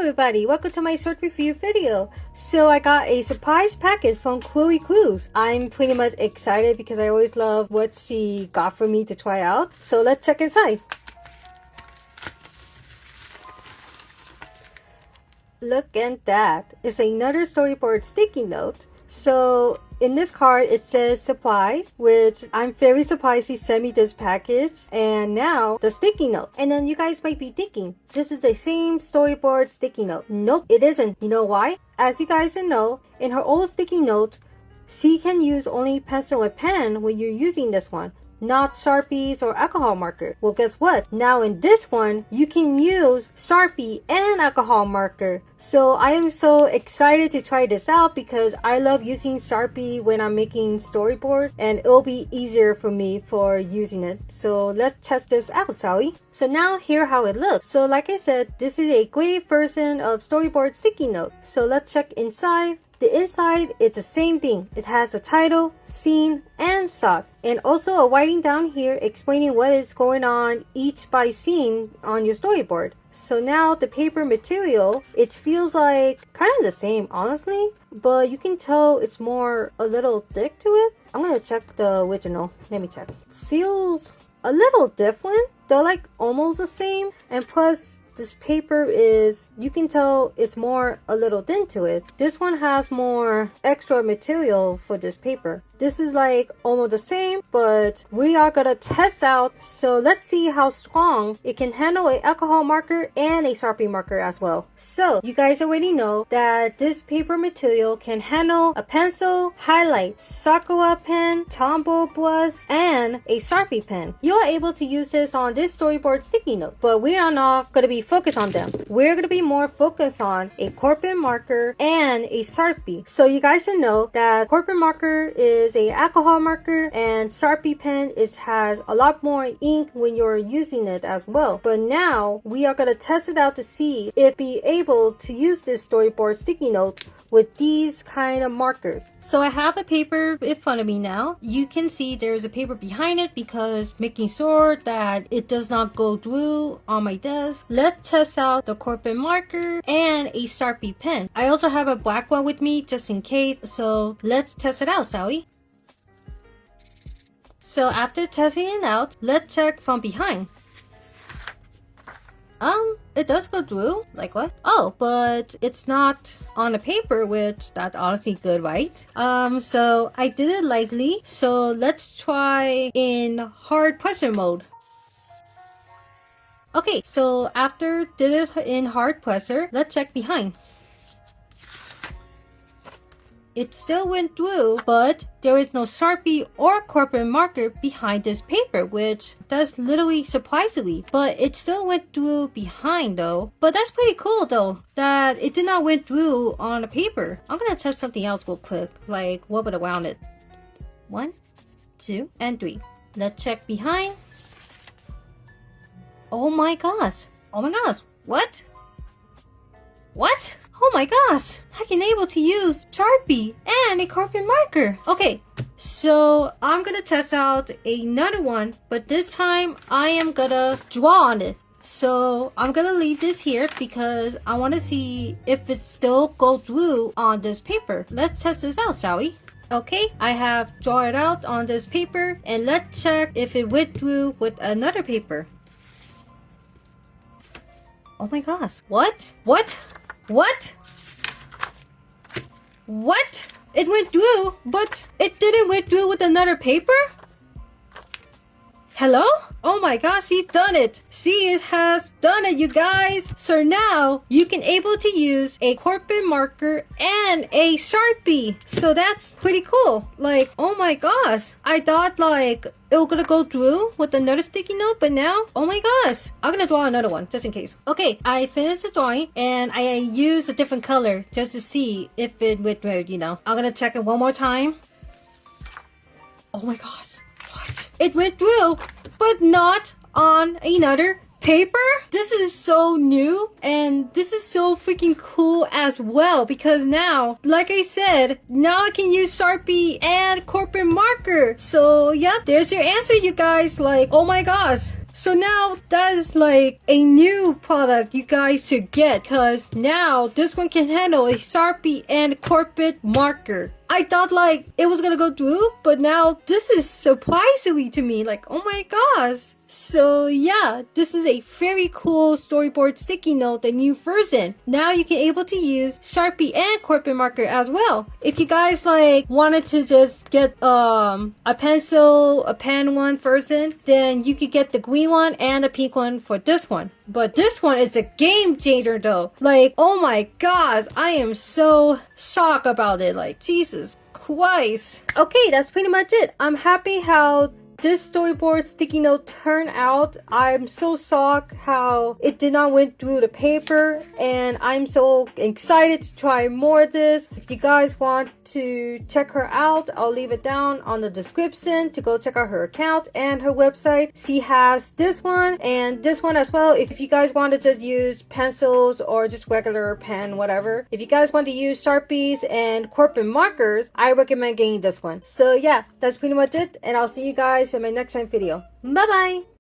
everybody, welcome to my short review video. So I got a surprise package from Chloe Cruz. I'm pretty much excited because I always love what she got for me to try out. So let's check inside. Look at that. It's another storyboard sticky note. So in this card it says surprise, which I'm very surprised he sent me this package. And now the sticky note. And then you guys might be thinking, this is the same storyboard sticky note. Nope, it isn't. You know why? As you guys know, in her old sticky note, she can use only pencil and pen when you're using this one, not Sharpies or alcohol marker. Well, guess what? Now in this one, you can use Sharpie and alcohol marker. So I am so excited to try this out because I love using Sharpie when I'm making storyboard, and it'll be easier for me for using it. So let's test this out, shall we? So now here how it looks. So like I said, this is a great version of storyboard sticky note. So let's check inside. The inside, it's the same thing. It has a title, scene, and shot. And also a writing down here explaining what is going on each by scene on your storyboard. So now the paper material, it feels like kind of the same, honestly. But you can tell it's more a little thick to it. I'm going to check the original. Let me check. Feels a little different. They're like almost the same. And plus, this paper is, you can tell it's more a little thin to it. This one has more extra material for this paper. This is like almost the same, but we are gonna test out. So let's see how strong it can handle an alcohol marker and a Sharpie marker as well. So you guys already know that this paper material can handle a pencil, highlight, Sakura pen, Tombow brush, and a Sharpie pen. You're able to use this on this storyboard sticky note, but we are not gonna be focused on them. We're gonna be more focused on a corporate marker and a Sharpie. So you guys should know that corporate marker is a alcohol marker, and Sharpie pen has a lot more ink when you're using it as well. But now we are gonna test it out to see if be able to use this storyboard sticky note with these kind of markers. So I have a paper in front of me now. You can see there's a paper behind it because making sure that it does not go through on my desk. Let's test out the corporate marker and a Sharpie pen. I also have a black one with me just in case. So let's test it out, shall we? So after testing it out, let's check from behind. It does go through. Like what? Oh, but it's not on the paper, which that's honestly good, right? So I did it lightly. So let's try in hard pressure mode. Okay, so after did it in hard pressure, let's check behind. It still went through, but there is no Sharpie or corporate marker behind this paper, which that's literally surprisingly. But it still went through behind though. But that's pretty cool though, that it did not went through on the paper. I'm gonna test something else real quick, like rub it around it. 1, 2, and 3. Let's check behind. Oh my gosh. Oh my gosh. What? What? Oh my gosh, I can able to use Sharpie and a corporate marker. Okay, so I'm gonna test out another one, but this time I am gonna draw on it. So I'm gonna leave this here because I want to see if it still goes through on this paper. Let's test this out, shall we? Okay, I have drawn it out on this paper, and let's check if it went through with another paper. Oh my gosh, what? What? What? What? It went through, but it didn't went through with another paper? Hello? Oh my gosh, he's done it. She has done it, you guys. So now you can able to use a corporate marker and a Sharpie. So that's pretty cool. Like, oh my gosh. I thought like it was gonna go through with another sticky note, but now, oh my gosh. I'm gonna draw another one just in case. Okay, I finished the drawing and I used a different color just to see if it went through, you know. I'm gonna check it one more time. Oh my gosh. What? It went through, but not on another paper? This is so new and this is so freaking cool as well because now, like I said, now I can use Sharpie and corporate marker. So yep, there's your answer, you guys. Like, oh my gosh, So now that is like a new product you guys should get, because now this one can handle a Sharpie and corporate marker. I thought like it was gonna go through, but now this is surprisingly to me like, oh my gosh. So yeah, this is a very cool storyboard sticky note, the new version. Now you can able to use Sharpie and corporate marker as well. If you guys like wanted to just get a pencil, a pen one version, then you could get the green one and the pink one for this one. But this one is a game changer though. Like, oh my gosh, I am so shocked about it. Like, Jesus Christ. Okay, that's pretty much it. I'm happy how this storyboard sticky note turned out. I'm so shocked how it did not went through the paper, and I'm so excited to try more of this. If you guys want to check her out, I'll leave it down on the description to go check out her account and her website. She has this one and this one as well. If you guys want to just use pencils or just regular pen, whatever. If you guys want to use Sharpies and corporate markers, I recommend getting this one. So yeah, that's pretty much it, and I'll see you guys in my next time video. Bye bye.